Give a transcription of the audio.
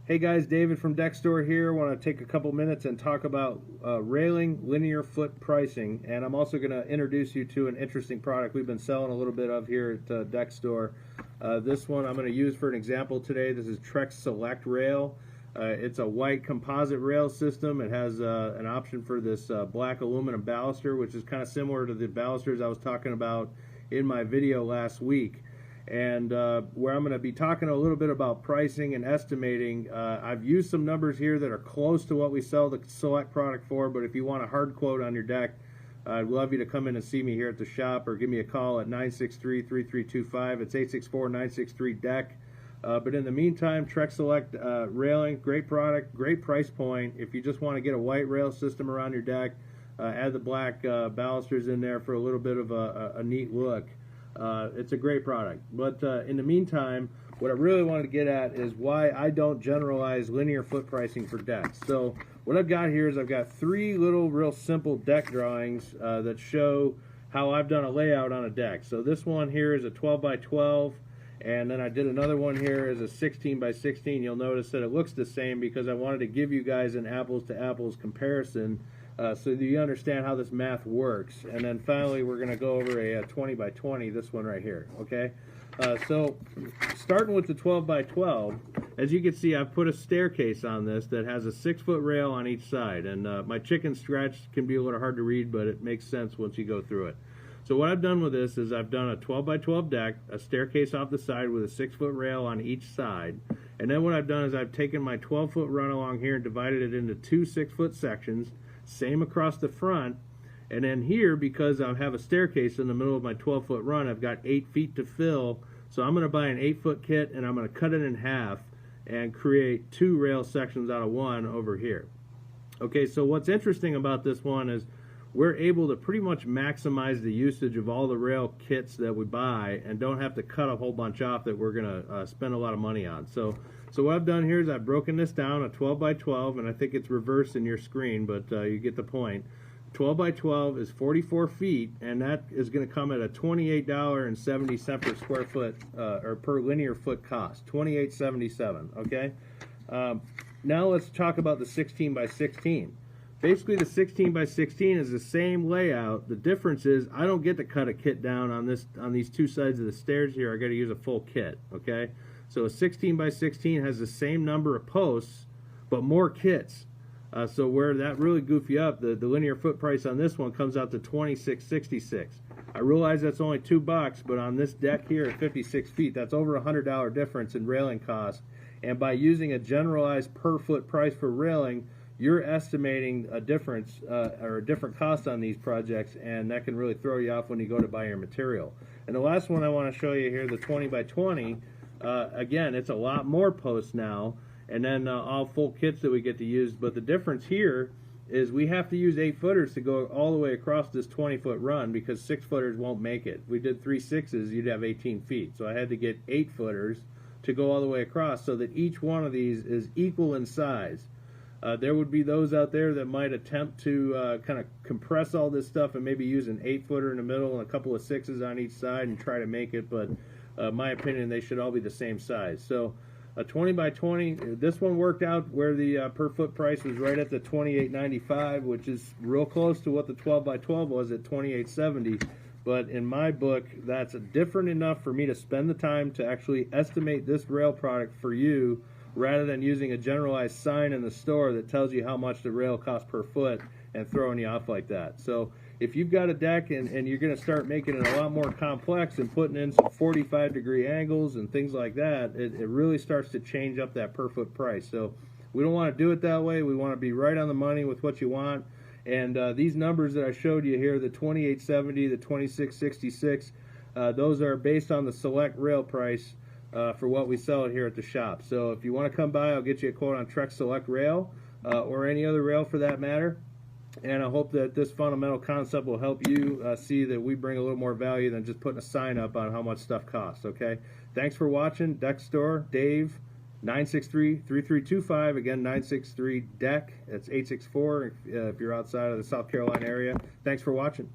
Hey guys, David from DeckStore here. I want to take a couple minutes and talk about railing linear foot pricing, and I'm also going to introduce you to an interesting product we've been selling a little bit of here at DeckStore. This one I'm going to use for an example today. This is Trex Select Rail. It's a white composite rail system. It has an option for this black aluminum baluster, which is kind of similar to the balusters I was talking about in my video last week. And where I'm going to be talking a little bit about pricing and estimating. I've used some numbers here that are close to what we sell the Select product for, but if you want a hard quote on your deck, I'd love you to come in and see me here at the shop or give me a call at 963-3325. It's 864-963-DECK. But in the meantime, Trex Select railing, great product, great price point. If you just want to get a white rail system around your deck, add the black balusters in there for a little bit of a neat look. It's a great product. But in the meantime, what I really wanted to get at is why I don't generalize linear foot pricing for decks. So what I've got here is I've got three little real simple deck drawings that show how I've done a layout on a deck. So this one here is a 12 by 12, and then I did another one here as a 16 by 16. You'll notice that it looks the same because I wanted to give you guys an apples to apples comparison so that you understand how this math works. And then finally we're going to go over a 20 by 20, this one right here, okay? So starting with the 12 by 12, as you can see, I've put a staircase on this that has a 6-foot rail on each side, and my chicken scratch can be a little hard to read, but it makes sense once you go through it. So what I've done with this is I've done a 12 by 12 deck, a staircase off the side with a 6-foot rail on each side, and then what I've done is I've taken my 12-foot run along here and divided it into two 6-foot sections, same across the front, and then here, because I have a staircase in the middle of my 12-foot run, I've got 8 feet to fill, so I'm going to buy an 8-foot kit and I'm going to cut it in half and create two rail sections out of one over here. Okay, so what's interesting about this one is we're able to pretty much maximize the usage of all the rail kits that we buy and don't have to cut a whole bunch off that we're going to spend a lot of money on. So what I've done here is I've broken this down a 12 by 12, and I think it's reversed in your screen, but you get the point. 12 by 12 is 44 feet, and that is going to come at a $28.70 per square foot or per linear foot cost, $28.77. Okay. Now let's talk about the 16 by 16. Basically, the 16 by 16 is the same layout. The difference is I don't get to cut a kit down on these two sides of the stairs here. I got to use a full kit. Okay. So a 16 by 16 has the same number of posts, but more kits. So where that really goof you up, the linear foot price on this one comes out to $26.66. I realize that's only $2, but on this deck here at 56 feet, that's over $100 difference in railing cost. And by using a generalized per foot price for railing, you're estimating a difference or a different cost on these projects, and that can really throw you off when you go to buy your material. And the last one I want to show you here, the 20 by 20. Again, it's a lot more posts now, and then all full kits that we get to use. But the difference here is we have to use 8-footers to go all the way across this 20-foot run because 6-footers won't make it. If we did 3 6s, you'd have 18 feet. So I had to get 8-footers to go all the way across so that each one of these is equal in size. There would be those out there that might attempt to kind of compress all this stuff and maybe use an 8-footer in the middle and a couple of 6s on each side and try to make it, but my opinion, they should all be the same size. So a 20 by 20, this one worked out where the per foot price was right at the $28.95, which is real close to what the 12 by 12 was at $28.70. But in my book, that's different enough for me to spend the time to actually estimate this rail product for you, rather than using a generalized sign in the store that tells you how much the rail costs per foot and throwing you off like that. So if you've got a deck and you're going to start making it a lot more complex and putting in some 45-degree angles and things like that, it really starts to change up that per foot price. So we don't want to do it that way. We want to be right on the money with what you want. And these numbers that I showed you here, the $28.70, the $26.66, those are based on the Select Rail price for what we sell it here at the shop. So if you want to come by, I'll get you a quote on Trex Select Rail or any other rail for that matter. And I hope that this fundamental concept will help you see that we bring a little more value than just putting a sign up on how much stuff costs, okay? Thanks for watching. DeckStore, Dave, 963-3325. Again, 963-DECK. That's 864 if you're outside of the South Carolina area. Thanks for watching.